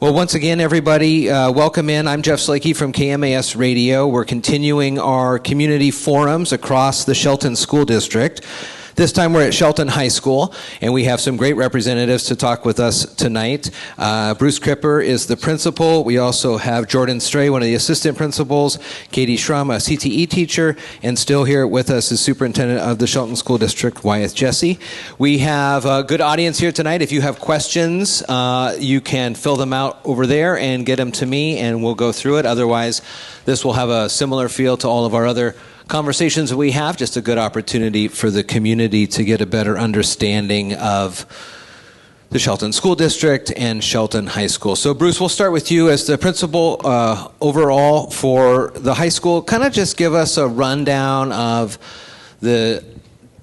Well, once again, everybody, welcome in. I'm Jeff Slakey from KMAS Radio. We're continuing our community forums across the Shelton School District. This time we're at Shelton High School, and we have some great representatives to talk with us tonight. Bruce Kipper is the principal. We also have Jordan Stray, one of the assistant principals, Katie Shrum, a CTE teacher, and still here with us is Superintendent of the Shelton School District, Wyeth Jessee. We have a good audience here tonight. If you have questions, you can fill them out over there and get them to me, and we'll go through it. Otherwise, this will have a similar feel to all of our other conversations that we have, just a good opportunity for the community to get a better understanding of the Shelton School District and Shelton High School. So Bruce, we'll start with you as the principal overall for the high school. Kind of just give us a rundown of the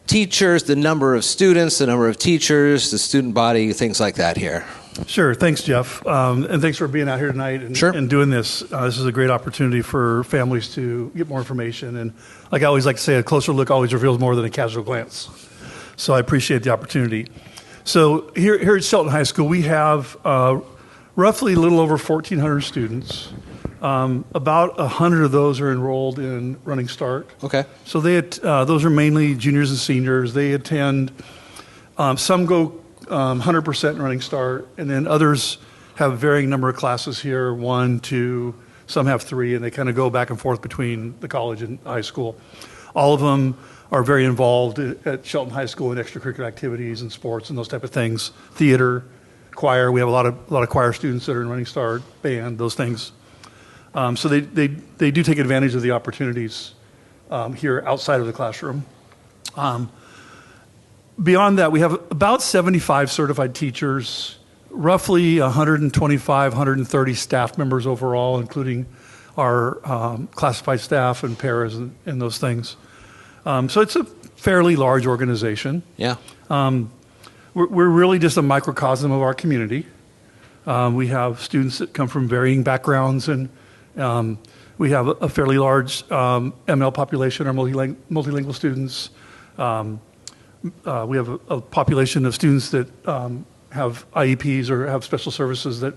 teachers, the number of students, the number of teachers, the student body, things like that here. Sure. Thanks, Jeff. And thanks for being out here tonight and doing this. This is a great opportunity for families to get more information. And like I always like to say, a closer look always reveals more than a casual glance. So I appreciate the opportunity. So here at Shelton High School, we have roughly a little over 1,400 students. About 100 of those are enrolled in Running Start. Okay. So those are mainly juniors and seniors. They attend, some go 100% in Running Start, and then others have a varying number of classes here, 1, 2, some have 3, and they kind of go back and forth between the college and high school. All of them are very involved at Shelton High School in extracurricular activities and sports and those type of things. Theater, choir, we have a lot of choir students that are in Running Start, band, those things. So they do take advantage of the opportunities here outside of the classroom. Beyond that, we have about 75 certified teachers, roughly 125, 130 staff members overall, including our classified staff and paras and those things. So it's a fairly large organization. Yeah. We're really just a microcosm of our community. We have students that come from varying backgrounds, and we have a fairly large ML population, our multilingual students. We have a population of students that have IEPs or have special services that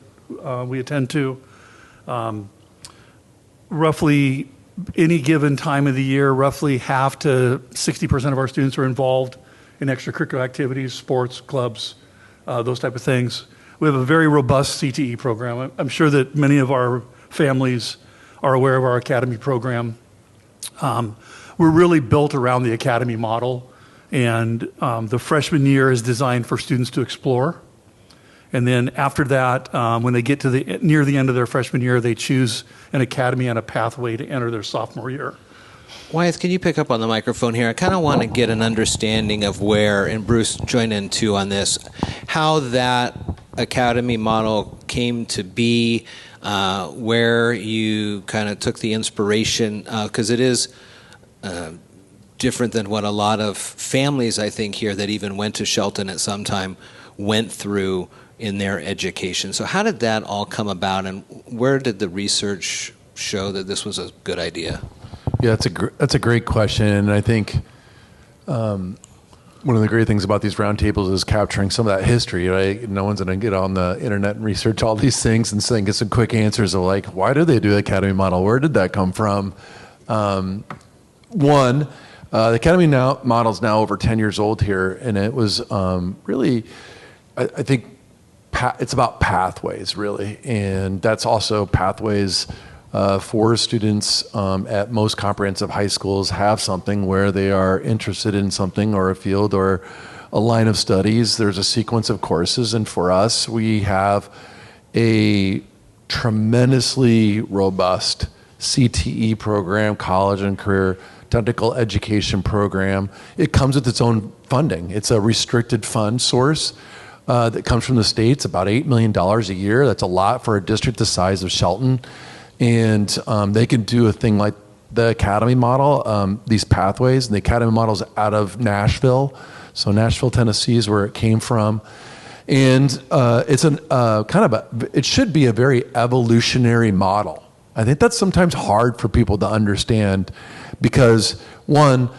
we attend to. Roughly any given time of the year, roughly half to 60% of our students are involved in extracurricular activities, sports, clubs, those type of things. We have a very robust CTE program. I'm sure that many of our families are aware of our Academy program. We're really built around the Academy model. And the freshman year is designed for students to explore. And then after that, when they get to near the end of their freshman year, they choose an academy and a pathway to enter their sophomore year. Wyeth, can you pick up on the microphone here? I kind of want to get an understanding of where, and Bruce join in too on this, how that academy model came to be, where you kind of took the inspiration, because it is different than what a lot of families, I think, here that even went to Shelton at some time went through in their education. So how did that all come about, and where did the research show that this was a good idea? Yeah, that's a great question, and I think one of the great things about these roundtables is capturing some of that history, right? No one's going to get on the internet and research all these things and get some quick answers of like, why did they do the academy model? Where did that come from? The Academy model is now over 10 years old here, and it was really, I think, it's about pathways, really, and that's also pathways for students at most comprehensive high schools have something where they are interested in something or a field or a line of studies. There's a sequence of courses, and for us, we have a tremendously robust CTE program, college and career technical education program. It comes with its own funding. It's a restricted fund source that comes from the states, about $8 million a year. That's a lot for a district the size of Shelton. And they can do a thing like the Academy model, these pathways. And the Academy model is out of Nashville. So Nashville, Tennessee is where it came from. And it's it should be a very evolutionary model. I think that's sometimes hard for people to understand because, one,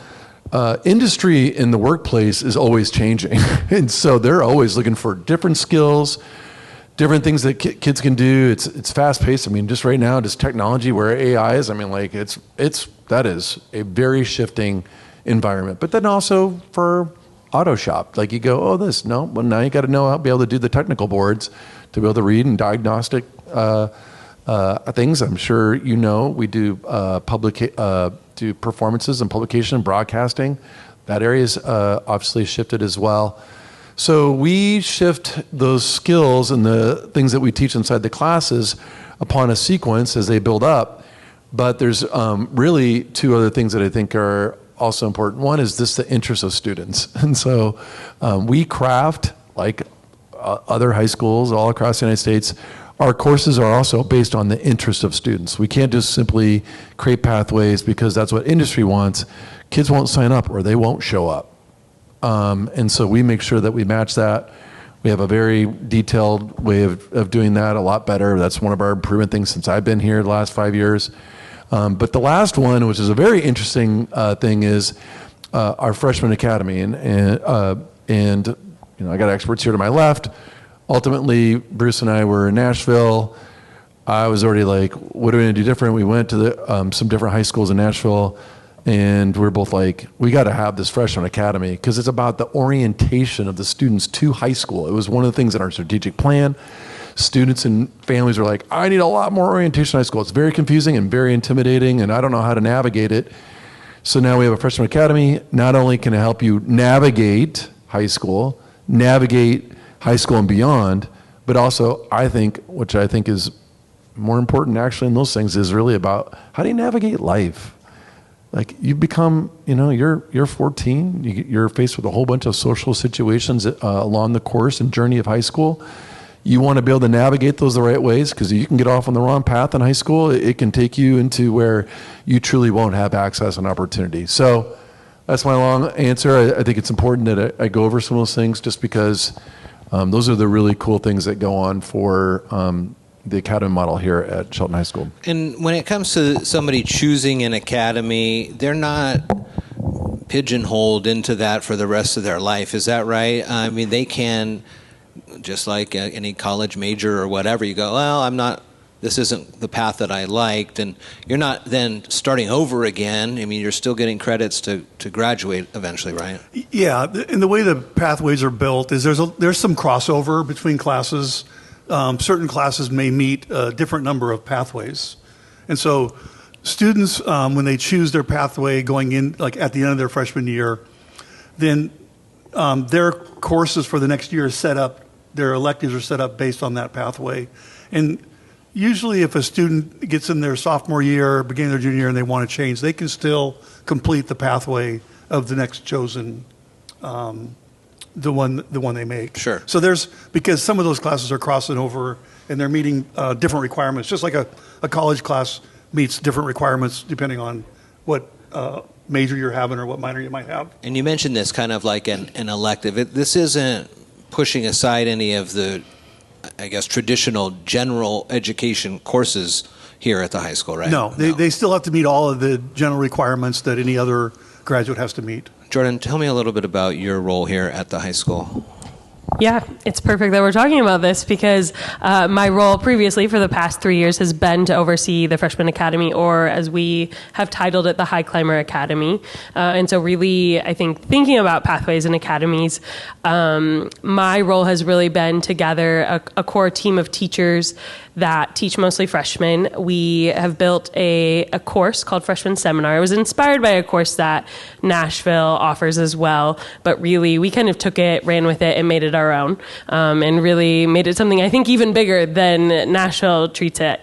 industry in the workplace is always changing. And so they're always looking for different skills, different things that kids can do. It's fast paced. I mean, just right now, just technology where AI is. I mean, like that is a very shifting environment. But then also for auto shop, like you go, oh, well, now you got to know how to be able to do the technical boards to be able to read and diagnostic things. I'm sure we do do performances and publication and broadcasting. That area is obviously shifted as well. So we shift those skills and the things that we teach inside the classes upon a sequence as they build up. But there's really two other things that I think are also important. One is just the interest of students. And so we craft, like other high schools all across the United States, our courses are also based on the interest of students. We can't just simply create pathways because that's what industry wants. Kids won't sign up or they won't show up. And so we make sure that we match that. We have a very detailed way of doing that, a lot better. That's one of our improvement things since I've been here the last 5 years. But the last one, which is a very interesting thing, is our freshman academy. And I got experts here to my left. Ultimately, Bruce and I were in Nashville. I was already like, what are we going to do different? We went to some different high schools in Nashville. And we're both like, we got to have this freshman academy because it's about the orientation of the students to high school. It was one of the things in our strategic plan. Students and families are like, I need a lot more orientation in high school. It's very confusing and very intimidating, and I don't know how to navigate it. So now we have a freshman academy. Not only can it help you navigate high school and beyond, but also which I think is more important actually in those things, is really about how do you navigate life? Like you become, you're 14, you're faced with a whole bunch of social situations along the course and journey of high school. You want to be able to navigate those the right ways because you can get off on the wrong path in high school. It can take you into where you truly won't have access and opportunity. So that's my long answer. I think it's important that I go over some of those things just because those are the really cool things that go on for the academy model here at Shelton High School. And when it comes to somebody choosing an academy, they're not pigeonholed into that for the rest of their life. Is that right? I mean, they can, just like any college major or whatever, you go, well, this isn't the path that I liked. And you're not then starting over again. I mean, you're still getting credits to graduate eventually, right? Yeah. And the way the pathways are built is there's some crossover between classes. Certain classes may meet a different number of pathways. And so students, when they choose their pathway going in, like at the end of their freshman year, then their courses for the next year is set up, their electives are set up based on that pathway. And usually if a student gets in their sophomore year, beginning of their junior year, and they want to change, they can still complete the pathway of the next chosen the one they make. Sure. So because some of those classes are crossing over and they're meeting different requirements, just like a college class meets different requirements depending on what major you're having or what minor you might have. And you mentioned this kind of like an elective. This isn't pushing aside any of the, I guess, traditional general education courses here at the high school, right? No, they still have to meet all of the general requirements that any other graduate has to meet. Jordan, tell me a little bit about your role here at the high school. Yeah, it's perfect that we're talking about this because my role previously for the past 3 years has been to oversee the Freshman Academy, or as we have titled it, the High Climber Academy. And so really, I think thinking about pathways and academies, my role has really been to gather a core team of teachers that teach mostly freshmen. We have built a course called Freshman Seminar. It was inspired by a course that Nashville offers as well, but really we kind of took it, ran with it, and made it our own, and really made it something I think even bigger than Nashville treats it,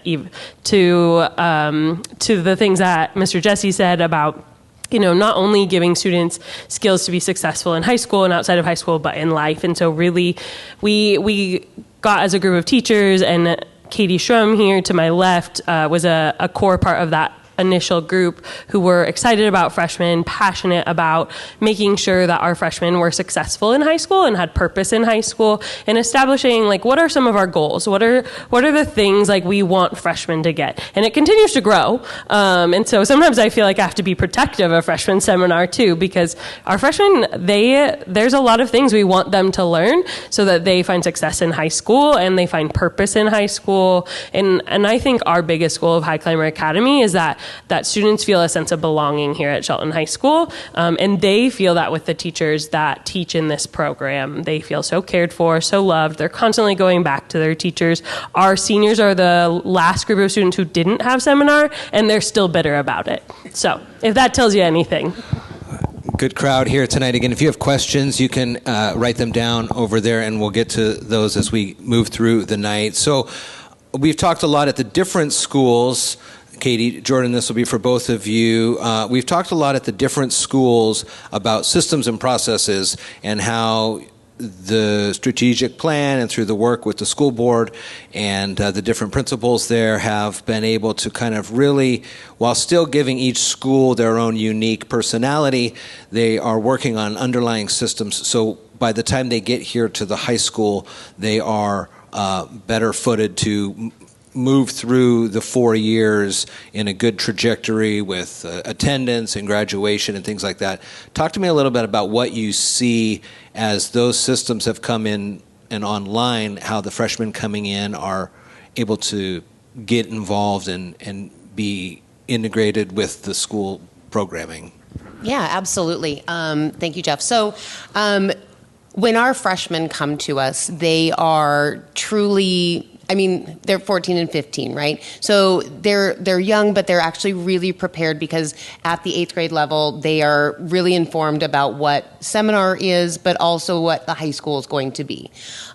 to the things that Mr. Jessee said about not only giving students skills to be successful in high school and outside of high school, but in life. And so really we got as a group of teachers, and Katie Shrum here to my left was a core part of that initial group who were excited about freshmen, passionate about making sure that our freshmen were successful in high school and had purpose in high school, and establishing like what are some of our goals, what are the things like we want freshmen to get, and it continues to grow. And so sometimes I feel like I have to be protective of freshman seminar too, because our freshmen, there's a lot of things we want them to learn so that they find success in high school and they find purpose in high school. And I think our biggest goal of High Climber Academy is that students feel a sense of belonging here at Shelton High School, and they feel that with the teachers that teach in this program. They feel so cared for, so loved. They're constantly going back to their teachers. Our seniors are the last group of students who didn't have seminar, and they're still bitter about it. So if that tells you anything. Good crowd here tonight. Again, if you have questions, you can write them down over there, and we'll get to those as we move through the night. So we've talked a lot at the different schools. Katie, Jordan, this will be for both of you. We've talked a lot at the different schools about systems and processes and how the strategic plan and through the work with the school board and the different principals there have been able to kind of really, while still giving each school their own unique personality, they are working on underlying systems. So by the time they get here to the high school, they are better footed to move through the 4 years in a good trajectory with attendance and graduation and things like that. Talk to me a little bit about what you see as those systems have come in and online, how the freshmen coming in are able to get involved and be integrated with the school programming. Yeah, absolutely. Thank you, Jeff. So when our freshmen come to us, they are truly, I mean, they're 14 and 15, right? So they're young, but they're actually really prepared because at the 8th grade level, they are really informed about what seminar is, but also what the high school is going to be.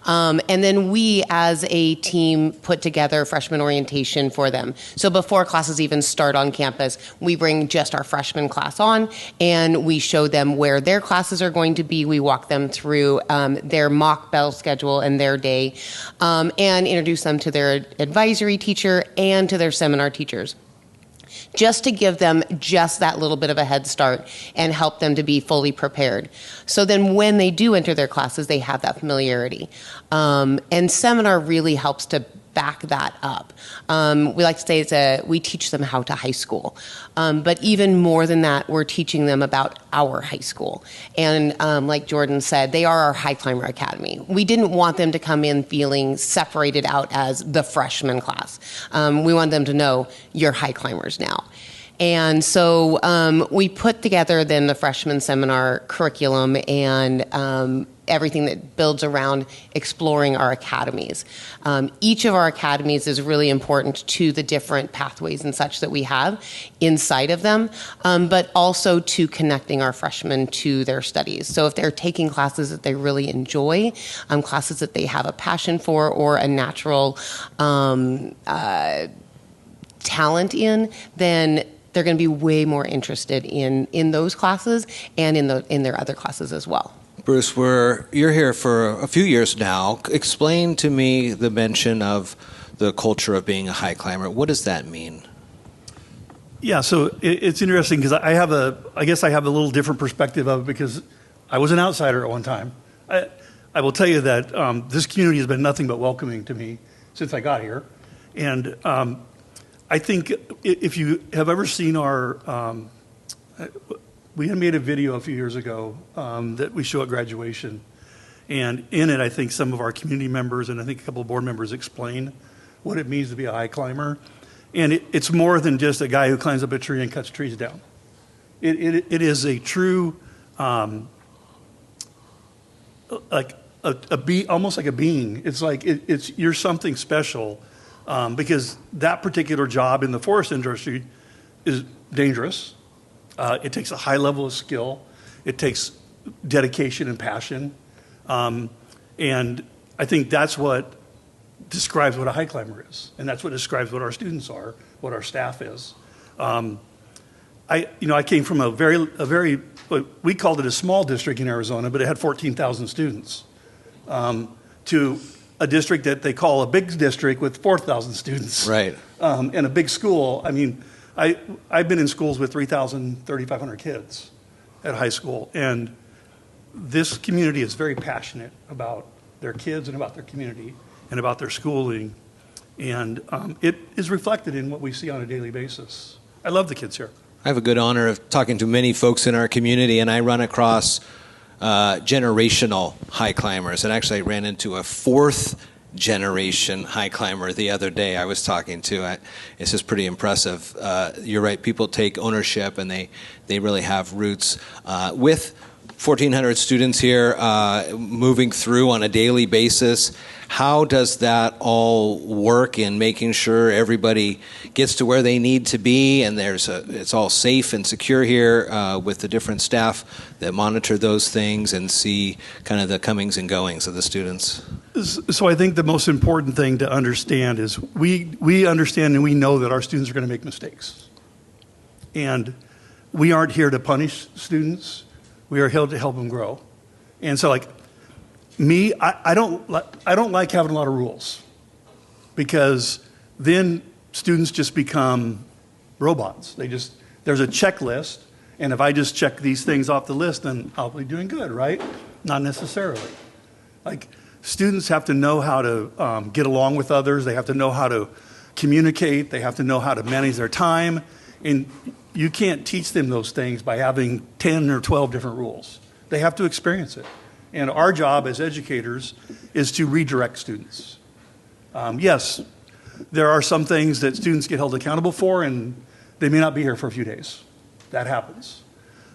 And then we, as a team, put together freshman orientation for them. So before classes even start on campus, we bring just our freshman class on, and we show them where their classes are going to be. We walk them through their mock bell schedule and their day, and introduce them to their advisory teacher and to their seminar teachers, just to give them just that little bit of a head start and help them to be fully prepared. So then when they do enter their classes, they have that familiarity. And seminar really helps to back that up. We like to say we teach them how to high school. But even more than that, we're teaching them about our high school. And like Jordan said, they are our High Climber Academy. We didn't want them to come in feeling separated out as the freshman class. We want them to know you're high climbers now. And so we put together then the freshman seminar curriculum and everything that builds around exploring our academies. Each of our academies is really important to the different pathways and such that we have inside of them, but also to connecting our freshmen to their studies. So if they're taking classes that they really enjoy, classes that they have a passion for or a natural talent in, then they're going to be way more interested in those classes and in their other classes as well. Bruce, you're here for a few years now. Explain to me the mention of the culture of being a high climber. What does that mean? Yeah, so it's interesting because I guess I have a little different perspective of it because I was an outsider at one time. I will tell you that this community has been nothing but welcoming to me since I got here. And I think if you have ever seen we had made a video a few years ago that we show at graduation. And in it, I think some of our community members and I think a couple of board members explain what it means to be a high climber. And it's more than just a guy who climbs up a tree and cuts trees down. It is a true, like almost like a being. It's like you're something special because that particular job in the forest industry is dangerous. It takes a high level of skill. It takes dedication and passion. And I think that's what describes what a high climber is. And that's what describes what our students are, what our staff is. I came from a very, we called it a small district in Arizona, but it had 14,000 students, to a district that they call a big district with 4,000 students. Right. And a big school. I mean, I've been in schools with 3,000, 3,500 kids at high school, and this community is very passionate about their kids and about their community and about their schooling, and it is reflected in what we see on a daily basis. I love the kids here. I have a good honor of talking to many folks in our community, and I run across generational high climbers. And actually, I ran into a fourth generation high climber the other day I was talking to. It's just pretty impressive. You're right, people take ownership, and they really have roots. With 1,400 students here moving through on a daily basis, how does that all work in making sure everybody gets to where they need to be, and it's all safe and secure here with the different staff that monitor those things and see kind of the comings and goings of the students? So I think the most important thing to understand is we understand and we know that our students are going to make mistakes. And we aren't here to punish students. We are here to help them grow. And so, like, me, I don't like having a lot of rules, because then students just become robots. There's a checklist, and if I just check these things off the list, then I'll be doing good, right? Not necessarily. Like, students have to know how to get along with others. They have to know how to communicate. They have to know how to manage their time. And you can't teach them those things by having 10 or 12 different rules. They have to experience it. And our job as educators is to redirect students. Yes, there are some things that students get held accountable for, and they may not be here for a few days. That happens.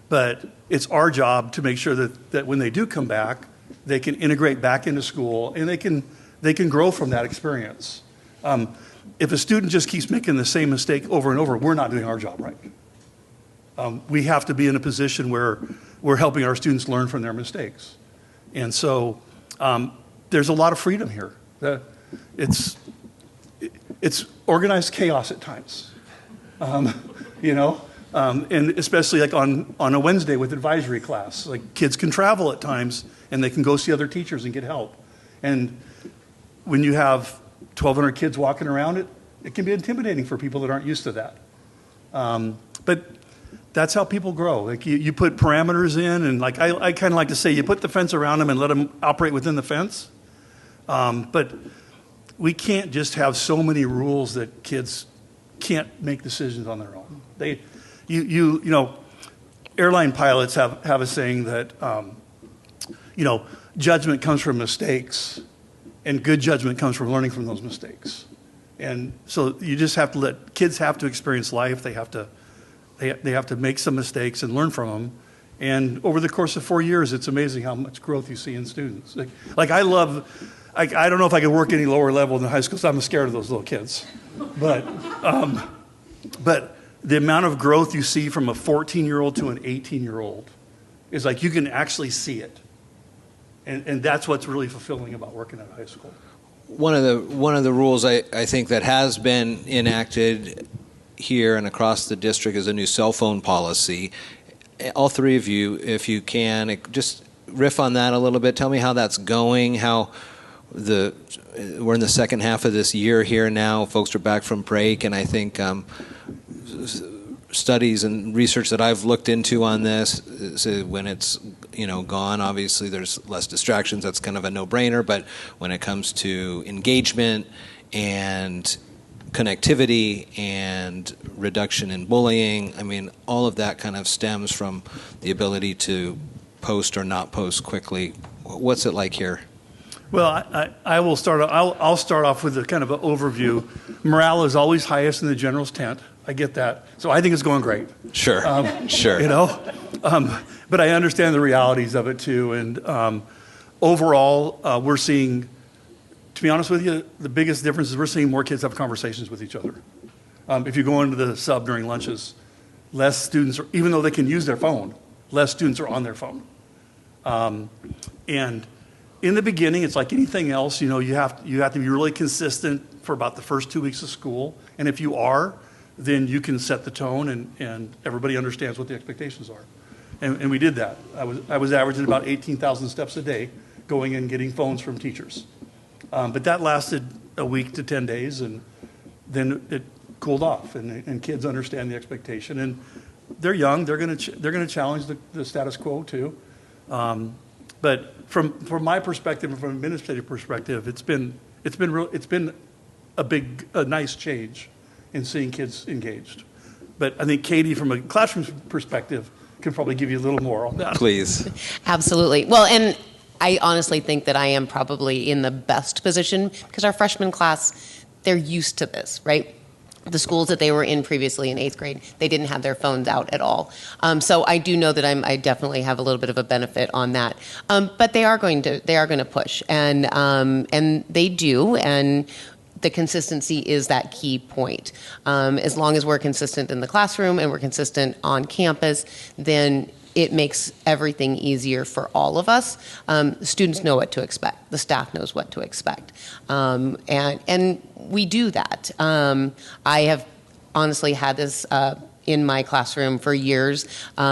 But it's our job to make sure that when they do come back, they can integrate back into school, and they can grow from that experience. If a student just keeps making the same mistake over and over, we're not doing our job right. We have to be in a position where we're helping our students learn from their mistakes. And so there's a lot of freedom here. It's organized chaos at times, and especially like on a Wednesday with advisory class. Like, kids can travel at times, and they can go see other teachers and get help. And when you have 1,200 kids walking around, it can be intimidating for people that aren't used to that. But that's how people grow. Like, you put parameters in, and like I kind of like to say, you put the fence around them and let them operate within the fence. But we can't just have so many rules that kids can't make decisions on their own. Airline pilots have a saying that judgment comes from mistakes, and good judgment comes from learning from those mistakes. And so you just have to let kids have to experience life. They have to make some mistakes and learn from them. And over the course of 4 years, it's amazing how much growth you see in students. Like I don't know if I could work any lower level in the high school, so I'm scared of those little kids. But the amount of growth you see from a 14-year-old to an 18-year-old is like, you can actually see it. And that's what's really fulfilling about working at a high school. One of the rules I think that has been enacted here and across the district is a new cell phone policy. All three of you, if you can, just riff on that a little bit. Tell me how that's going, how we're in the second half of this year here now. Folks are back from break, and I think studies and research that I've looked into on this, so when it's gone, obviously there's less distractions. That's kind of a no-brainer. But when it comes to engagement and connectivity and reduction in bullying, I mean, all of that kind of stems from the ability to post or not post quickly. What's it like here? Well, I will start. I'll start off with a kind of an overview. Morale is always highest in the general's tent. I get that, so I think it's going great. Sure, sure. But I understand the realities of it too. And overall, we're seeing, to be honest with you, the biggest difference is we're seeing more kids have conversations with each other. If you go into the sub during lunches, less students, even though they can use their phone, less students are on their phone. And in the beginning, it's like anything else. You have to be really consistent for about the first 2 weeks of school. And if you are, then you can set the tone, and everybody understands what the expectations are. And we did that. I was averaging about 18,000 steps a day, going and getting phones from teachers. But that lasted a week to 10 days, and then it cooled off, and kids understand the expectation. And they're young; they're going to challenge the status quo too. But from my perspective, and from an administrative perspective, it's been a nice change in seeing kids engaged. But I think Katie, from a classroom perspective, can probably give you a little more on that. Please. Absolutely. Well, and I honestly think that I am probably in the best position because our freshman class, they're used to this, right? The schools that they were in previously in 8th grade, they didn't have their phones out at all. So I do know that I definitely have a little bit of a benefit on that. But they are going to push, and they do, and the consistency is that key point. As long as we're consistent in the classroom and we're consistent on campus, then it makes everything easier for all of us. Students know what to expect. The staff knows what to expect. And we do that. I have honestly had this in my classroom for years,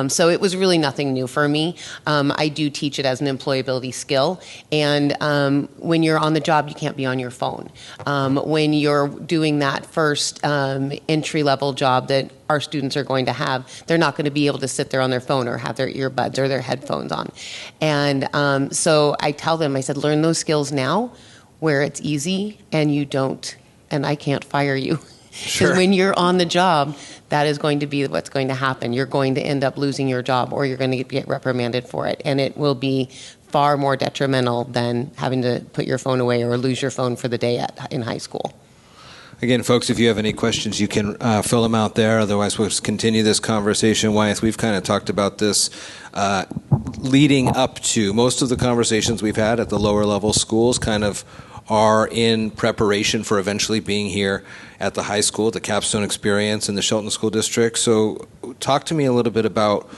so it was really nothing new for me. I do teach it as an employability skill, and when you're on the job, you can't be on your phone. When you're doing that first entry-level job that our students are going to have, they're not going to be able to sit there on their phone or have their earbuds or their headphones on. And so I tell them, I said, learn those skills now where it's easy and you don't, and I can't fire you. Because when you're on the job, that is going to be what's going to happen. You're going to end up losing your job, or you're going to get reprimanded for it. And it will be far more detrimental than having to put your phone away or lose your phone for the day in high school. Again, folks, if you have any questions, you can fill them out there. Otherwise, we'll just continue this conversation. Wyeth, we've kind of talked about this leading up to most of the conversations we've had at the lower level schools kind of are in preparation for eventually being here at the high school, the capstone experience in the Shelton School District. So talk to me a little bit about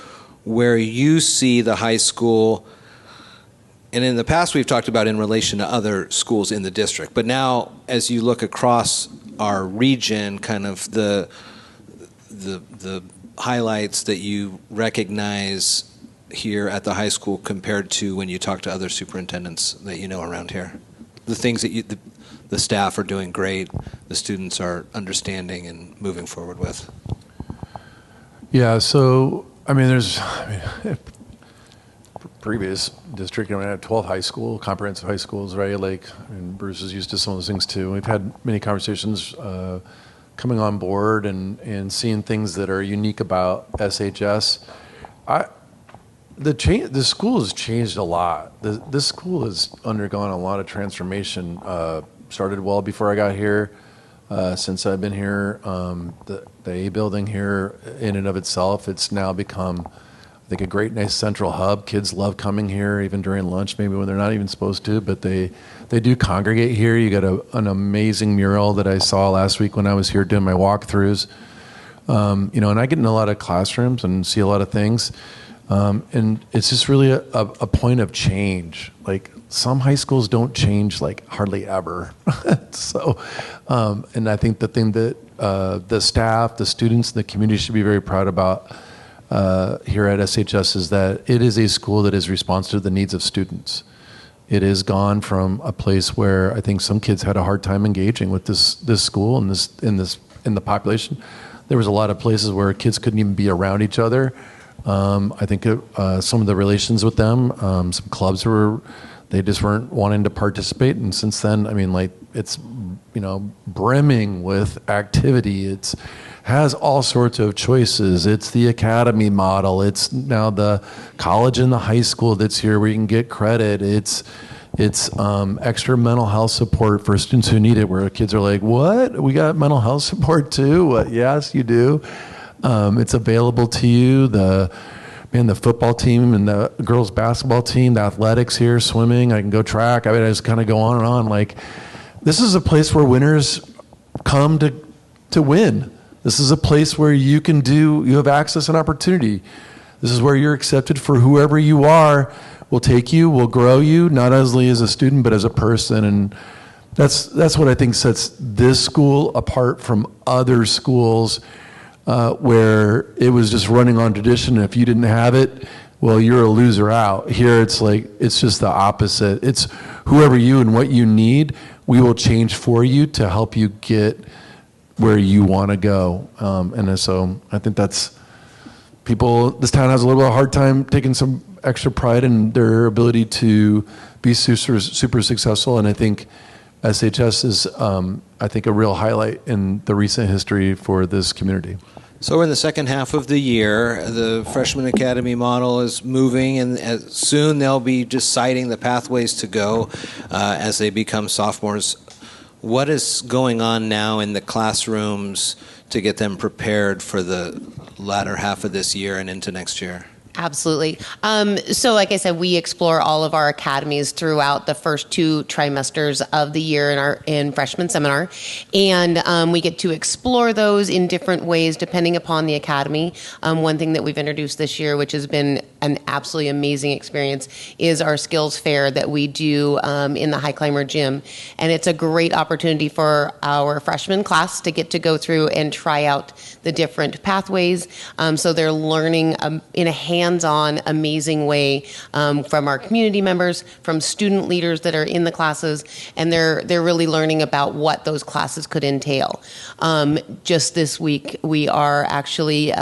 where you see the high school, and in the past we've talked about in relation to other schools in the district, but now as you look across our region, kind of the highlights that you recognize here at the high school compared to when you talk to other superintendents that you know around here. The things that the staff are doing great, the students are understanding and moving forward with. Yeah, so, previous district, I had 12 high school, comprehensive high schools, right? Like, and Bruce is used to some of those things too. We've had many conversations coming on board and seeing things that are unique about SHS. The school has changed a lot. This school has undergone a lot of transformation. Started well before I got here. Since I've been here, the A building here, in and of itself, it's now become, I think, a great, nice central hub. Kids love coming here, even during lunch, maybe when they're not even supposed to, but they do congregate here. You got an amazing mural that I saw last week when I was here doing my walkthroughs. And I get in a lot of classrooms and see a lot of things. And it's just really a point of change. Like, some high schools don't change like hardly ever. So, and I think the thing that the staff, the students, the community should be very proud about here at SHS is that it is a school that is responsive to the needs of students. It has gone from a place where I think some kids had a hard time engaging with this school and in the population. There was a lot of places where kids couldn't even be around each other. I think some of the relations with them, some clubs they just weren't wanting to participate. And since then, it's, brimming with activity. It's has all sorts of choices. It's the academy model. It's now the college and the high school that's here where you can get credit. It's extra mental health support for students who need it, where kids are like, what? We got mental health support too? What? Yes, you do. It's available to you. The football team and the girls basketball team, the athletics here, swimming, I can go track. I just kind of go on and on. Like, this is a place where winners come to win. This is a place where you have access and opportunity. This is where you're accepted for whoever you are. We'll take you, we'll grow you, not only as a student, but as a person. And that's what I think sets this school apart from other schools where it was just running on tradition. And if you didn't have it, well, you're a loser out. Here, it's just the opposite. It's whoever you and what you need, we will change for you to help you get where you want to go. And so I think this town has a little bit of a hard time taking some extra pride in their ability to be super, super successful. And I think SHS is, I think, a real highlight in the recent history for this community. So we're in the second half of the year. The Freshman Academy model is moving, and soon they'll be deciding the pathways to go as they become sophomores. What is going on now in the classrooms to get them prepared for the latter half of this year and into next year? Absolutely. So like I said, we explore all of our academies throughout the first 2 trimesters of the year in freshman seminar. And we get to explore those in different ways depending upon the academy. One thing that we've introduced this year, which has been an absolutely amazing experience, is our skills fair that we do in the High Climber gym. And it's a great opportunity for our freshman class to get to go through and try out the different pathways. So they're learning in a hands-on, amazing way from our community members, from student leaders that are in the classes, and they're really learning about what those classes could entail. Just this week, we are actually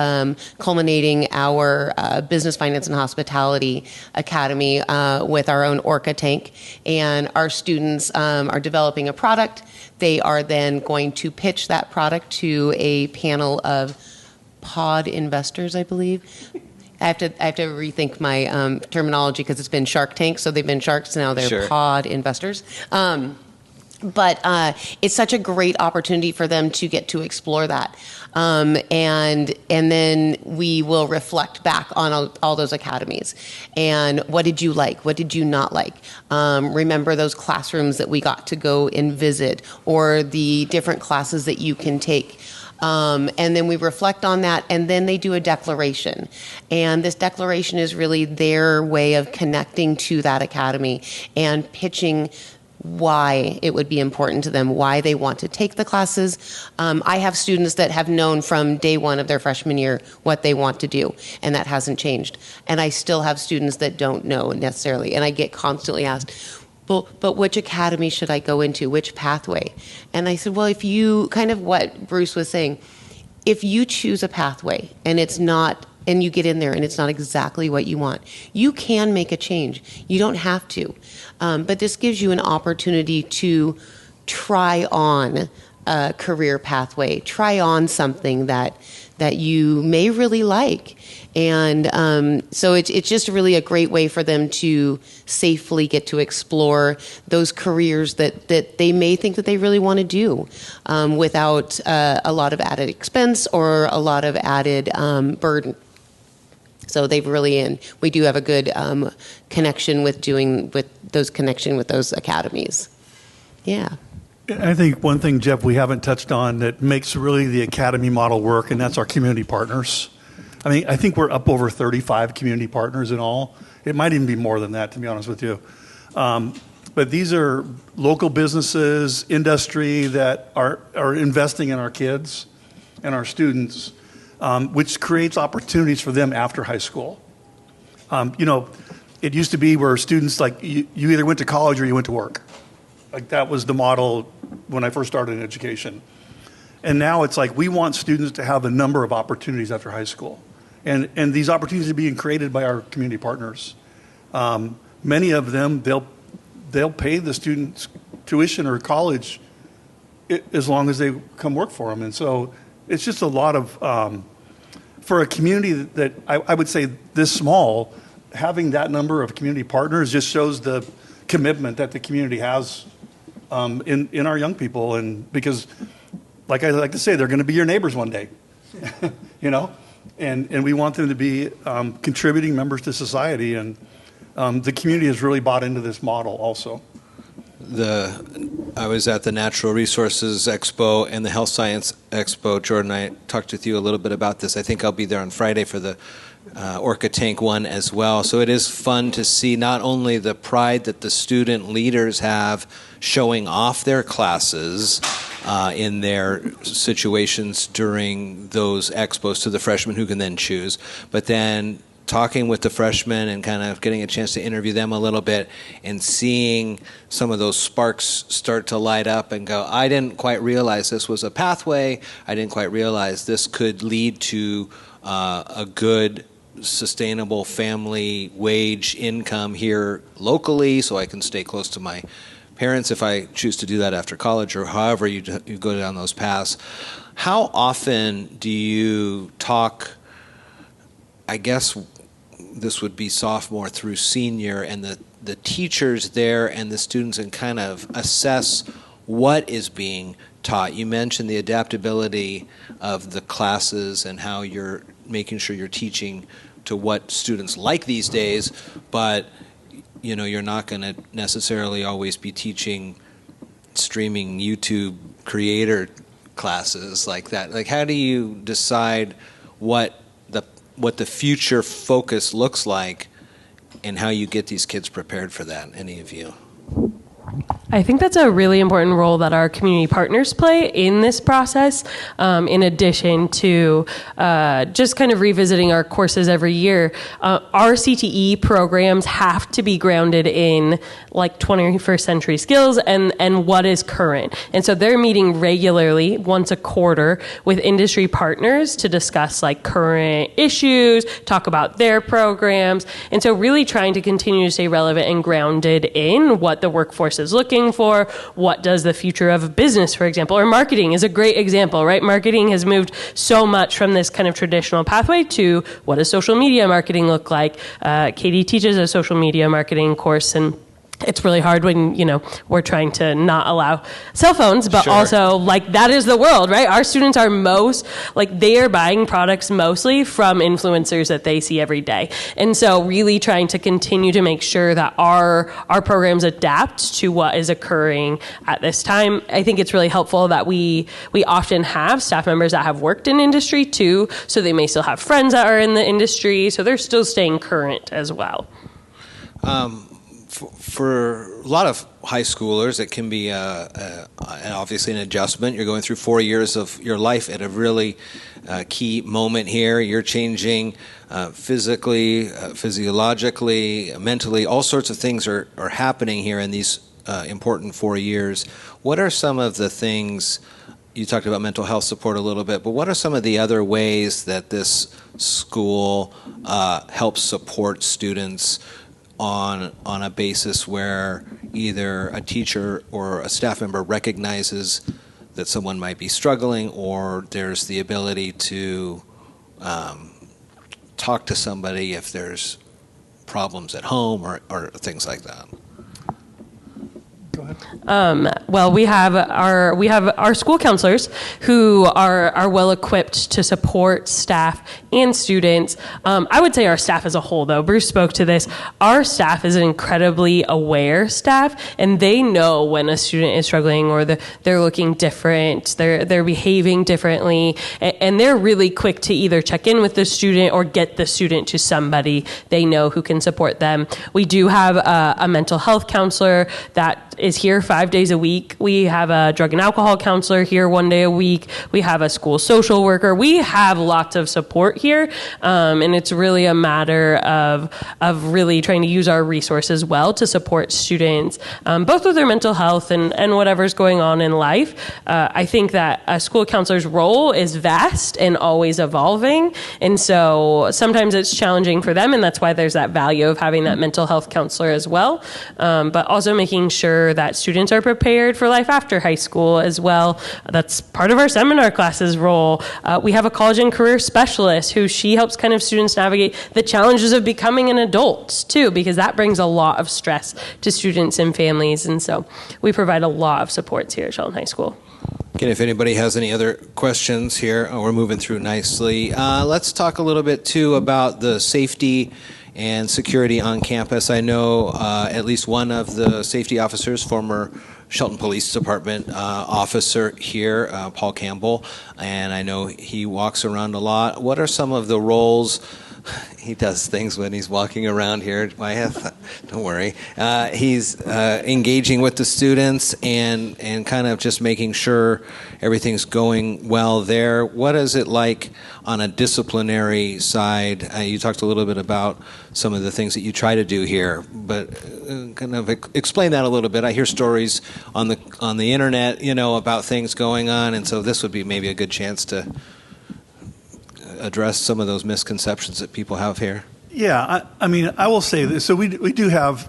culminating our Business, Finance, and Hospitality Academy with our own Orca tank, and our students are developing a product. They are then going to pitch that product to a panel of pod investors, I believe. I have to rethink my terminology because it's been Shark Tank, so they've been sharks, now they're Sure. pod investors. But it's such a great opportunity for them to get to explore that. And then we will reflect back on all those academies. And what did you like? What did you not like? Remember those classrooms that we got to go and visit, or the different classes that you can take. And then we reflect on that, and then they do a declaration. And this declaration is really their way of connecting to that academy and pitching why it would be important to them, why they want to take the classes. I have students that have known from day one of their freshman year what they want to do, and that hasn't changed. And I still have students that don't know necessarily, and I get constantly asked, but which academy should I go into? Which pathway? And I said, well, if you, kind of what Bruce was saying, if you choose a pathway and it's not, and you get in there and it's not exactly what you want, you can make a change. You don't have to. But this gives you an opportunity to try on a career pathway, try on something that you may really like. And so it's just really a great way for them to safely get to explore those careers that they may think that they really want to do without a lot of added expense or a lot of added burden. So they've really, and we do have a good connection with those academies. Yeah. I think one thing, Jeff, we haven't touched on that makes really the academy model work, and that's our community partners. I mean, I think we're up over 35 community partners in all. It might even be more than that, to be honest with you. But these are local businesses, industry that are investing in our kids and our students, which creates opportunities for them after high school. It used to be where students, like, you either went to college or you went to work. Like, that was the model when I first started in education. And now it's like we want students to have a number of opportunities after high school. And these opportunities are being created by our community partners. Many of them, they'll pay the students tuition or college as long as they come work for them. And so it's just a lot of, for a community that I would say this small, having that number of community partners just shows the commitment that the community has in our young people. And because, like I like to say, they're going to be your neighbors one day, and we want them to be contributing members to society. And the community has really bought into this model also. I was at the Natural Resources Expo and the Health Science Expo. Jordan and I talked with you a little bit about this. I think I'll be there on Friday for the Orca Tank one as well. So it is fun to see not only the pride that the student leaders have showing off their classes in their situations during those expos to the freshmen who can then choose, but then talking with the freshmen and kind of getting a chance to interview them a little bit and seeing some of those sparks start to light up and go, I didn't quite realize this was a pathway. I didn't quite realize this could lead to a good, sustainable family wage income here locally so I can stay close to my parents if I choose to do that after college or however you go down those paths. How often do you talk, I guess this would be sophomore through senior, and the teachers there and the students, and kind of assess what is being taught? You mentioned the adaptability of the classes and how you're making sure you're teaching to what students like these days, but you're not going to necessarily always be teaching streaming YouTube creator classes like that. Like, how do you decide what the future focus looks like and how you get these kids prepared for that, any of you? I think that's a really important role that our community partners play in this process, in addition to just kind of revisiting our courses every year. Our CTE programs have to be grounded in like 21st century skills and what is current. And so they're meeting regularly once a quarter with industry partners to discuss like current issues, talk about their programs. And so really trying to continue to stay relevant and grounded in what the workforce is looking for. What does the future of business, for example, or marketing is a great example, right? Marketing has moved so much from this kind of traditional pathway to what does social media marketing look like? Katie teaches a social media marketing course, and it's really hard when, we're trying to not allow cell phones, but Sure. also like that is the world, right? Our students are they are buying products mostly from influencers that they see every day. And so really trying to continue to make sure that our programs adapt to what is occurring at this time. I think it's really helpful that we often have staff members that have worked in industry too, so they may still have friends that are in the industry, so they're still staying current as well. For a lot of high schoolers, it can be obviously an adjustment. You're going through 4 years of your life at a really key moment here. You're changing physically, physiologically, mentally. All sorts of things are happening here in these important 4 years. What are some of the things, you talked about mental health support a little bit, but what are some of the other ways that this school helps support students on a basis where either a teacher or a staff member recognizes that someone might be struggling, or there's the ability to talk to somebody if there's problems at home or things like that? Go ahead. Well, we have our school counselors who are well equipped to support staff and students. I would say our staff as a whole, though. Bruce spoke to this. Our staff is an incredibly aware staff, and they know when a student is struggling or they're looking different, they're behaving differently, and they're really quick to either check in with the student or get the student to somebody they know who can support them. We do have a mental health counselor that is here 5 days a week. We have a drug and alcohol counselor here 1 day a week. We have a school social worker. We have lots of support here, and it's really a matter of really trying to use our resources well to support students, both with their mental health and whatever's going on in life. I think that a school counselor's role is vast and always evolving, and so sometimes it's challenging for them, and that's why there's that value of having that mental health counselor as well, but also making sure that students are prepared for life after high school as well. That's part of our seminar classes role. We have a college and career specialist who she helps kind of students navigate the challenges of becoming an adult too, because that brings a lot of stress to students and families. And so we provide a lot of supports here at Shelton High School. Again, if anybody has any other questions here, we're moving through nicely. Let's talk a little bit too about the safety and security on campus. I know at least one of the safety officers, former Shelton Police Department officer here, Paul Campbell, and I know he walks around a lot. What are some of the roles he does things when he's walking around here. Wyeth, don't worry. He's engaging with the students and kind of just making sure everything's going well there. What is it like on a disciplinary side? You talked a little bit about some of the things that you try to do here, but kind of explain that a little bit. I hear stories on the internet, about things going on, and so this would be maybe a good chance to address some of those misconceptions that people have here. Yeah, I will say this. So we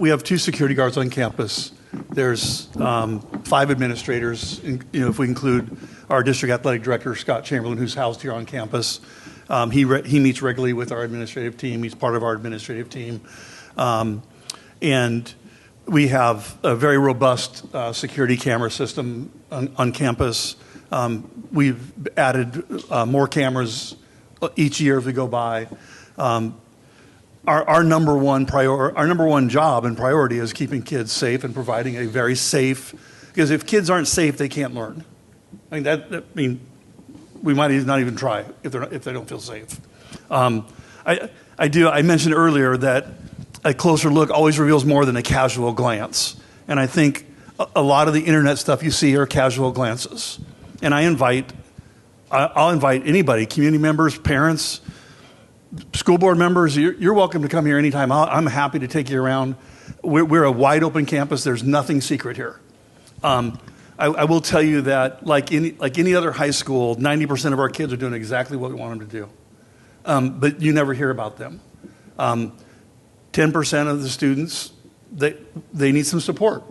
have 2 security guards on campus. There's 5 administrators, if we include our district athletic director, Scott Chamberlain, who's housed here on campus. He meets regularly with our administrative team. He's part of our administrative team. And we have a very robust security camera system on campus. We've added more cameras each year as we go by. Our number one job and priority is keeping kids safe and providing a very safe. Because if kids aren't safe, they can't learn. We might not even try if they don't feel safe. I mentioned earlier that a closer look always reveals more than a casual glance, and I think a lot of the internet stuff you see are casual glances. And I'll invite anybody, community members, parents, school board members. You're welcome to come here anytime. I'm happy to take you around. We're a wide open campus. There's nothing secret here. I will tell you that like any other high school, 90% of our kids are doing exactly what we want them to do. But you never hear about them. 10% of the students, they need some support.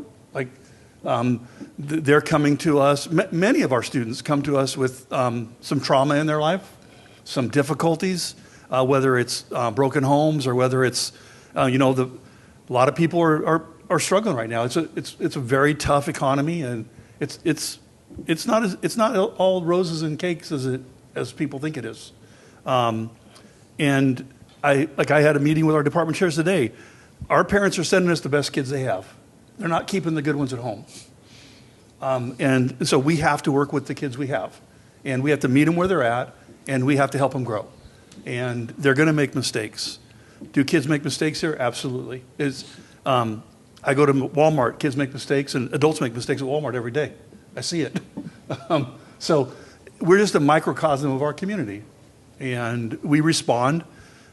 They're coming to us. Many of our students come to us with some trauma in their life, some difficulties, whether it's broken homes or whether it's, a lot of people are struggling right now. It's a very tough economy, and it's not all roses and cakes as people think it is. And I had a meeting with our department chairs today. Our parents are sending us the best kids they have. They're not keeping the good ones at home. And so we have to work with the kids we have. And we have to meet them where they're at, and we have to help them grow. And they're going to make mistakes. Do kids make mistakes here? Absolutely. I go to Walmart, kids make mistakes, and adults make mistakes at Walmart every day. I see it. So we're just a microcosm of our community. And we respond.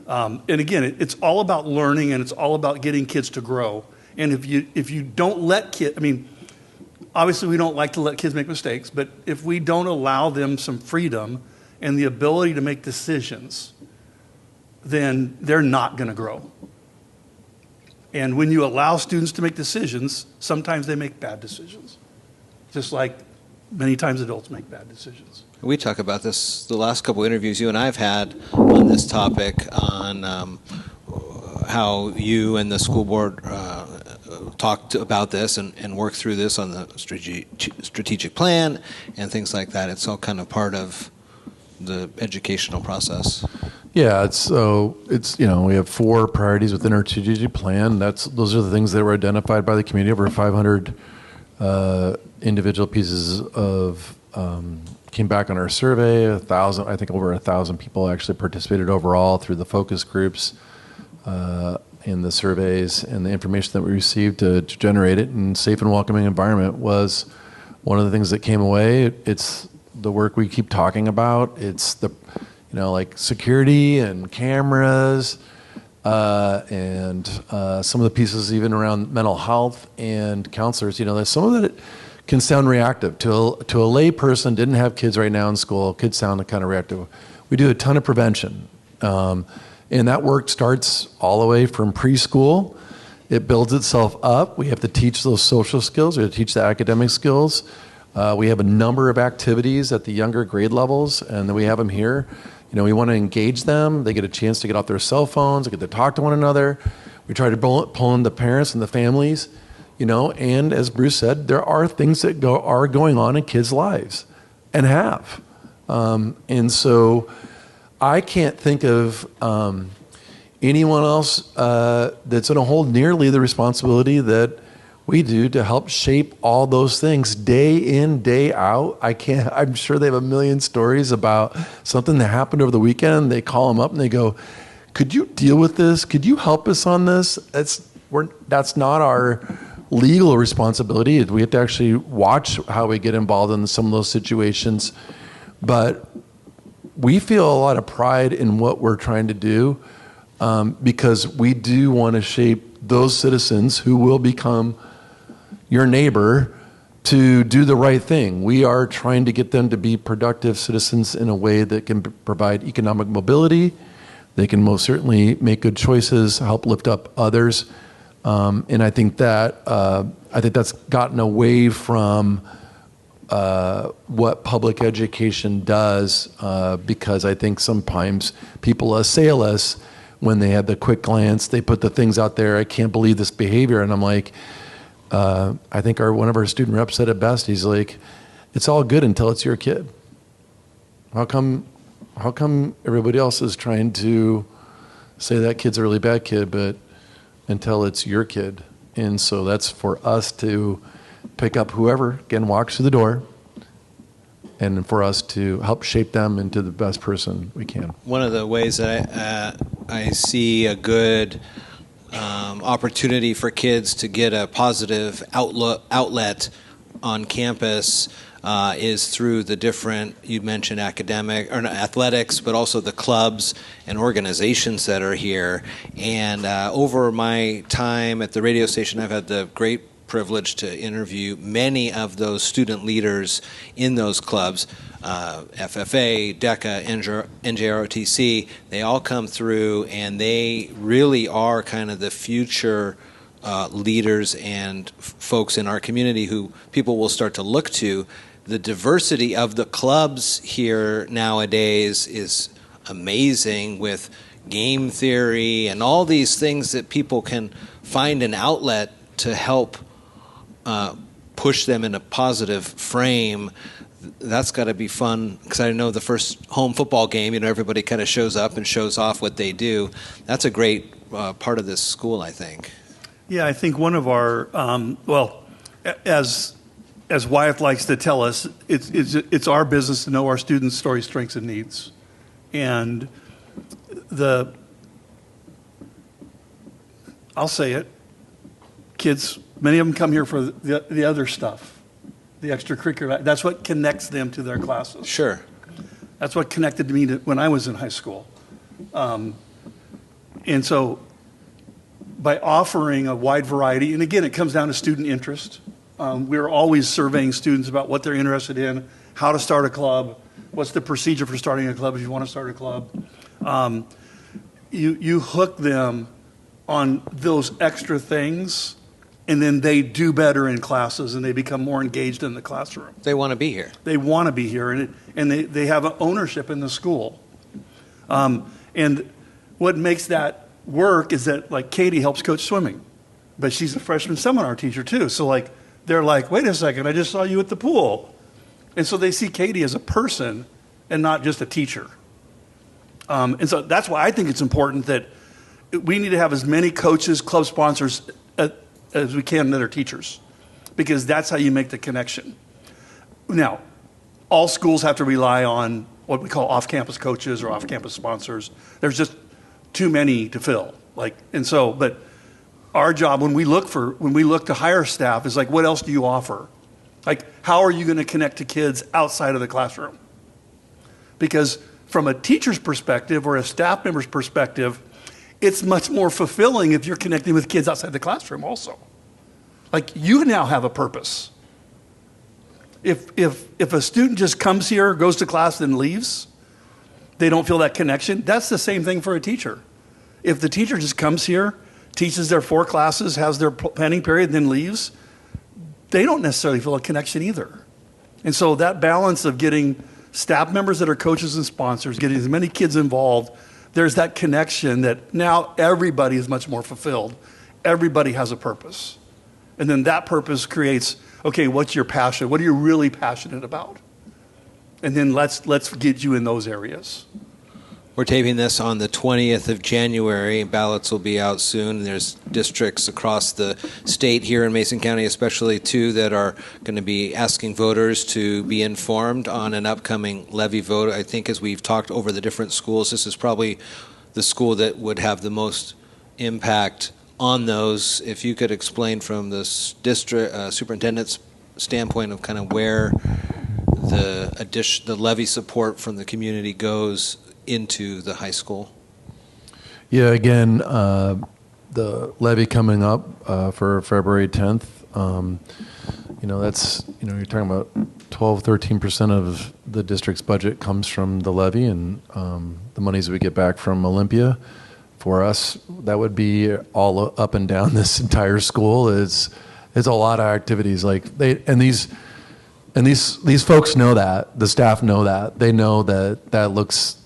And again, it's all about learning, and it's all about getting kids to grow. And if you don't let kids, obviously we don't like to let kids make mistakes, but if we don't allow them some freedom and the ability to make decisions, then they're not going to grow. And when you allow students to make decisions, sometimes they make bad decisions, just like many times adults make bad decisions. We talk about this, the last couple interviews you and I have had on this topic, on how you and the school board talked about this and worked through this on the strategic plan and things like that. It's all kind of part of the educational process. Yeah, we have 4 priorities within our strategic plan. Those are the things that were identified by the community. Over 500 individual pieces of came back on our survey. 1,000, I think over 1,000 people actually participated overall through the focus groups in the surveys, and the information that we received to generate it. And safe and welcoming environment was one of the things that came away. It's the work we keep talking about. It's the like security and cameras, and some of the pieces even around mental health and counselors. There's some of it can sound reactive to a lay person. Didn't have kids right now in school. Could sound kind of reactive. We do a ton of prevention, and that work starts all the way from preschool. It builds itself up. We have to teach those social skills. We have to teach the academic skills. We have a number of activities at the younger grade levels, and then we have them here. We want to engage them. They get a chance to get off their cell phones. They get to talk to one another. We try to pull in the parents and the families, and as Bruce said, there are things that are going on in kids' lives and have. And so I can't think of anyone else that's going to hold nearly the responsibility that we do to help shape all those things day in, day out. I'm sure they have a million stories about something that happened over the weekend. They call them up and they go, could you deal with this? Could you help us on this? That's not our legal responsibility. We have to actually watch how we get involved in some of those situations. But we feel a lot of pride in what we're trying to do because we do want to shape those citizens who will become your neighbor to do the right thing. We are trying to get them to be productive citizens in a way that can provide economic mobility. They can most certainly make good choices, help lift up others. And I think that's gotten away from what public education does because I think sometimes people assail us when they have the quick glance. They put the things out there, I can't believe this behavior. And I'm like, I think one of our student reps said it best. He's like, it's all good until it's your kid. How come everybody else is trying to say that kid's a really bad kid, but until it's your kid? And so that's for us to pick up whoever, again, walks through the door, and for us to help shape them into the best person we can. One of the ways that I see a good opportunity for kids to get a positive outlet on campus is through the different, you mentioned athletics, but also the clubs and organizations that are here. And over my time at the radio station, I've had the great privilege to interview many of those student leaders in those clubs, FFA, DECA, NJROTC. They all come through, and they really are kind of the future leaders and folks in our community who people will start to look to. The diversity of the clubs here nowadays is amazing, with game theory and all these things that people can find an outlet to help push them in a positive frame. That's got to be fun, because I know the first home football game, everybody kind of shows up and shows off what they do. That's a great part of this school, I think. Yeah, I think one of our, as Wyeth likes to tell us, it's our business to know our students' stories, strengths, and needs. And I'll say it, kids, many of them come here for the other stuff, the extracurricular. That's what connects them to their classes. Sure. That's what connected me to when I was in high school. And so by offering a wide variety, and again, it comes down to student interest. We're always surveying students about what they're interested in, how to start a club, what's the procedure for starting a club if you want to start a club. You hook them on those extra things, and then they do better in classes, and they become more engaged in the classroom. They want to be here. They want to be here, and they have an ownership in the school. And what makes that work is that, like, Katie helps coach swimming, but she's a freshman seminar teacher too. So, like, they're like, wait a second, I just saw you at the pool. And so they see Katie as a person and not just a teacher. And so that's why I think it's important that we need to have as many coaches, club sponsors as we can that are teachers, because that's how you make the connection. Now, all schools have to rely on what we call off-campus coaches or off-campus sponsors. There's just too many to fill. But our job when we look to hire staff is like, what else do you offer? Like, how are you going to connect to kids outside of the classroom? Because from a teacher's perspective or a staff member's perspective, it's much more fulfilling if you're connecting with kids outside the classroom also. Like, you now have a purpose. If a student just comes here, goes to class, and leaves, they don't feel that connection. That's the same thing for a teacher. If the teacher just comes here, teaches their 4 classes, has their planning period, and then leaves, they don't necessarily feel a connection either. And so that balance of getting staff members that are coaches and sponsors, getting as many kids involved, there's that connection that now everybody is much more fulfilled. Everybody has a purpose. And then that purpose creates, okay, what's your passion? What are you really passionate about? And then let's get you in those areas. We're taping this on the 20th of January. Ballots will be out soon. There's districts across the state here in Mason County, especially 2, that are going to be asking voters to be informed on an upcoming levy vote. I think as we've talked over the different schools, this is probably the school that would have the most impact on those. If you could explain from the district superintendent's standpoint of kind of where the levy support from the community goes into the high school. Yeah, again, the levy coming up for February 10th. That's you're talking about 12-13% of the district's budget comes from the levy, and the monies we get back from Olympia. For us, that would be all up and down this entire school. It's a lot of activities like these folks know that, the staff know that, they know that looks,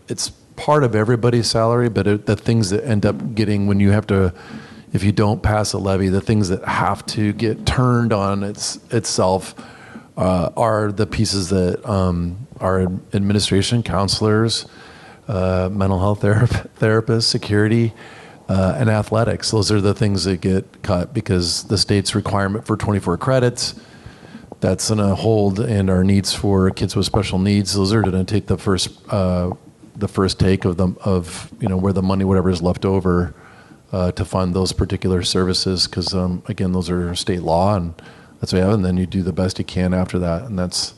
it's part of everybody's salary, but the things that end up getting when you have to, if you don't pass a levy, the things that have to get turned on itself are the pieces that our administration, counselors, mental health therapists, security, and athletics. Those are the things that get cut because the state's requirement for 24 credits, that's going to hold, and our needs for kids with special needs, those are going to take the first take of where the money, whatever is left over, to fund those particular services. Because again, those are state law, and that's what we have. And then you do the best you can after that, and that's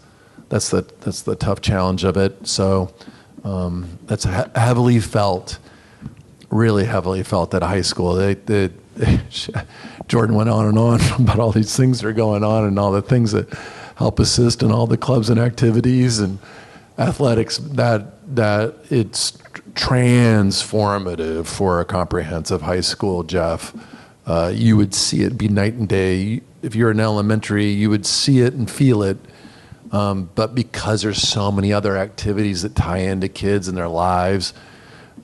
the tough challenge of it. So that's heavily felt. Really heavily felt at a high school. Jordan went on and on about all these things that are going on and all the things that help assist and all the clubs and activities and athletics that it's transformative for a comprehensive high school, Jeff. You would see it be night and day. If you're in elementary, you would see it and feel it. But because there's so many other activities that tie into kids and their lives,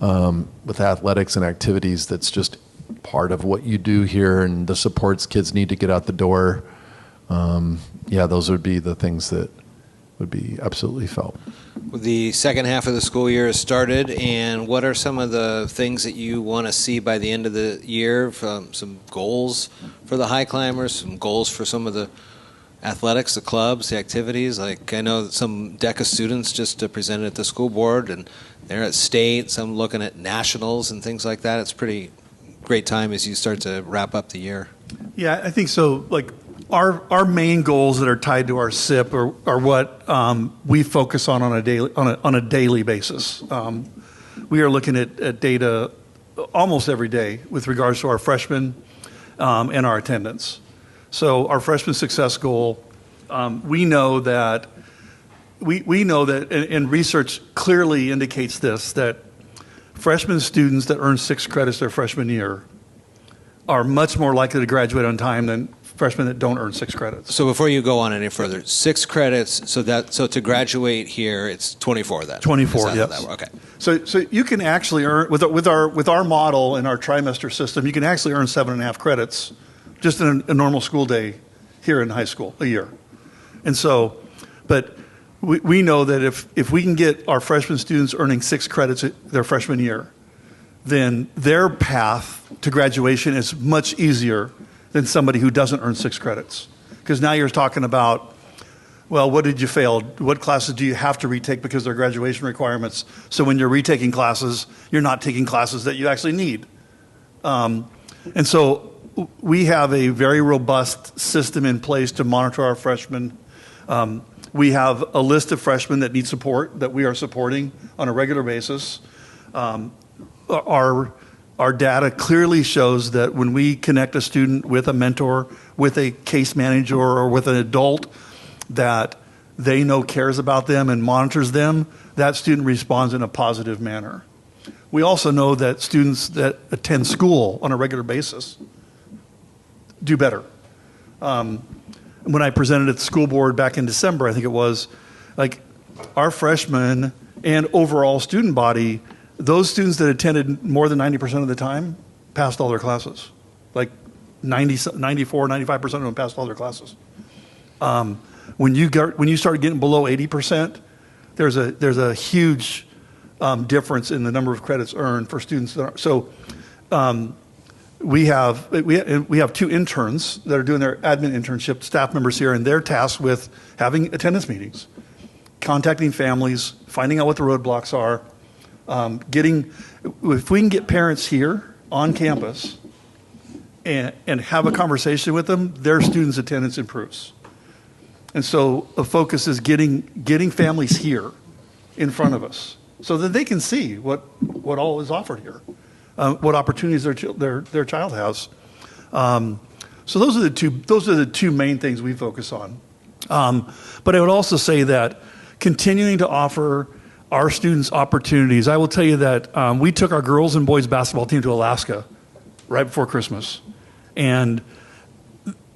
with athletics and activities, that's just part of what you do here, and the supports kids need to get out the door. Those would be the things that would be absolutely felt. The second half of the school year has started, and what are some of the things that you want to see by the end of the year? Some goals for the high climbers, some goals for some of the athletics, the clubs, the activities. Like I know some DECA students just presented at the school board, and they're at state, some looking at nationals and things like that. It's pretty great time as you start to wrap up the year. Yeah, I think so. Like our main goals that are tied to our SIP are what we focus on a daily basis. We are looking at data almost every day with regards to our freshmen and our attendance. So our freshman success goal, we know that, and research clearly indicates this, that freshman students that earn 6 credits their freshman year are much more likely to graduate on time than freshmen that don't earn 6 credits. So before you go on any further, 6 credits, so to graduate here, it's 24 then? 24, yes. Okay. So you can actually earn, with our model and our trimester system, you can actually earn 7.5 credits just in a normal school day here in high school, a year. And so, but we know that if we can get our freshman students earning 6 credits their freshman year, then their path to graduation is much easier than somebody who doesn't earn 6 credits. Because now you're talking about, well, what did you fail? What classes do you have to retake because they're graduation requirements? So when you're retaking classes, you're not taking classes that you actually need. And so we have a very robust system in place to monitor our freshmen. We have a list of freshmen that need support that we are supporting on a regular basis. Our data clearly shows that when we connect a student with a mentor, with a case manager, or with an adult that they know cares about them and monitors them, that student responds in a positive manner. We also know that students that attend school on a regular basis do better. When I presented at the school board back in December, I think it was, like our freshmen and overall student body, those students that attended more than 90% of the time passed all their classes. Like 94, 95% of them passed all their classes. When you start getting below 80%, there's a huge difference in the number of credits earned for students that are, so we have 2 interns that are doing their admin internship, staff members here, and they're tasked with having attendance meetings, contacting families, finding out what the roadblocks are, If we can get parents here on campus and have a conversation with them, their students' attendance improves. And so the focus is getting families here in front of us so that they can see what all is offered here, what opportunities their child has. So those are the two main things we focus on. But I would also say that continuing to offer our students opportunities. I will tell you that we took our girls and boys basketball team to Alaska right before Christmas. And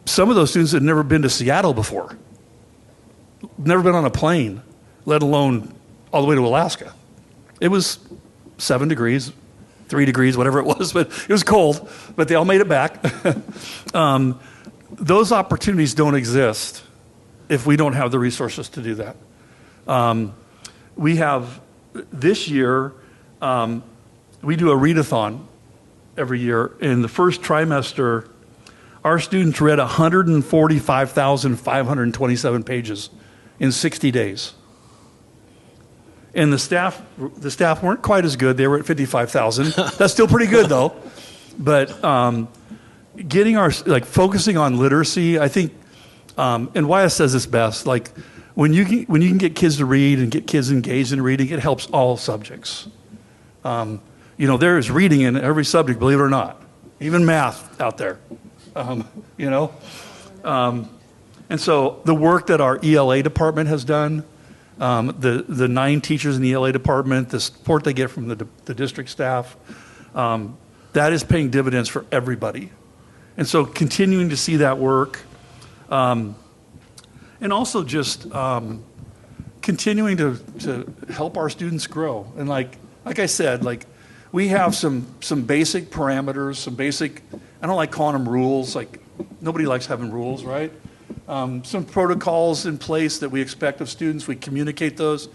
some of those students had never been to Seattle before, never been on a plane, let alone all the way to Alaska. It was 7 degrees, 3 degrees, whatever it was, but it was cold, but they all made it back. Those opportunities don't exist if we don't have the resources to do that. We have, this year, we do a readathon every year. In the first trimester, our students read 145,527 pages in 60 days. And the staff weren't quite as good. They were at 55,000. That's still pretty good, though. But focusing on literacy, I think, and Wyeth says this best, when you can get kids to read and get kids engaged in reading, it helps all subjects. There is reading in every subject, believe it or not, even math out there. And so the work that our ELA department has done, the 9 teachers in the ELA department, the support they get from the district staff, that is paying dividends for everybody. And so continuing to see that work, and also just continuing to help our students grow. And like I said, we have some basic parameters, some basic, I don't like calling them rules, nobody likes having rules, right? Some protocols in place that we expect of students. We communicate those.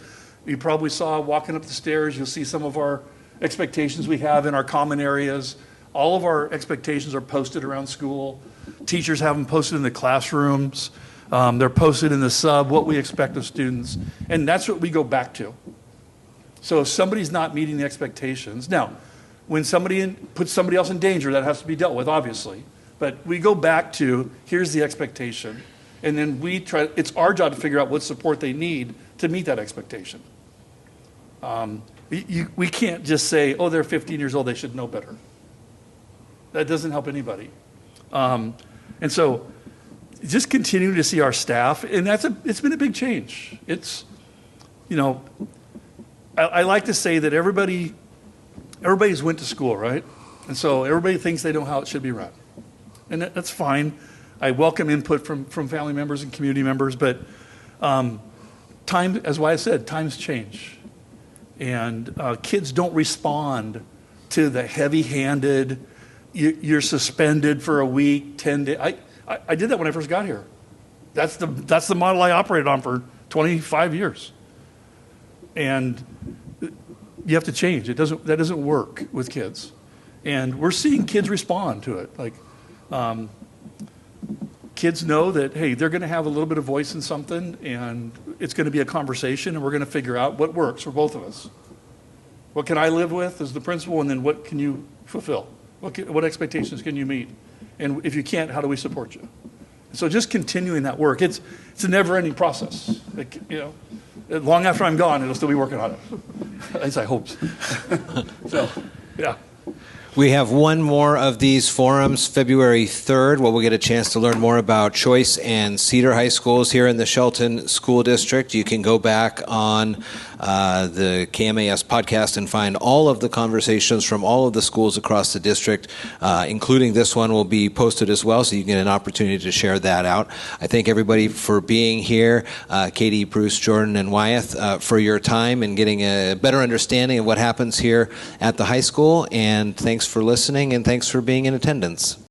You probably saw walking up the stairs, you'll see some of our expectations we have in our common areas. All of our expectations are posted around school. Teachers have them posted in the classrooms. They're posted in the sub, what we expect of students. And that's what we go back to. So if somebody's not meeting the expectations, now, when somebody puts somebody else in danger, that has to be dealt with, obviously. But we go back to, here's the expectation. And then it's our job to figure out what support they need to meet that expectation. We can't just say, oh, they're 15 years old, they should know better. That doesn't help anybody. And so just continuing to see our staff, and it's been a big change. It's, I like to say that everybody's went to school, right? And so everybody thinks they know how it should be run. And that's fine. I welcome input from family members and community members, but time, as Wyeth said, times change. And kids don't respond to the heavy-handed, you're suspended for a week, 10 days. I did that when I first got here. That's the model I operated on for 25 years. And you have to change. That doesn't work with kids. And we're seeing kids respond to it. Kids know that, hey, they're going to have a little bit of voice in something, and it's going to be a conversation, and we're going to figure out what works for both of us. What can I live with as the principal, and then what can you fulfill? What expectations can you meet? And if you can't, how do we support you? So just continuing that work. It's a never-ending process. Long after I'm gone, it'll still be working on it. At least I hope. So, yeah. We have one more of these forums, February 3rd, where we'll get a chance to learn more about Choice and Cedar High Schools here in the Shelton School District. You can go back on the KMAS podcast and find all of the conversations from all of the schools across the district, including this one will be posted as well, so you get an opportunity to share that out. I thank everybody for being here, Katie, Bruce, Jordan, and Wyeth, for your time and getting a better understanding of what happens here at the high school, and thanks for listening, and thanks for being in attendance.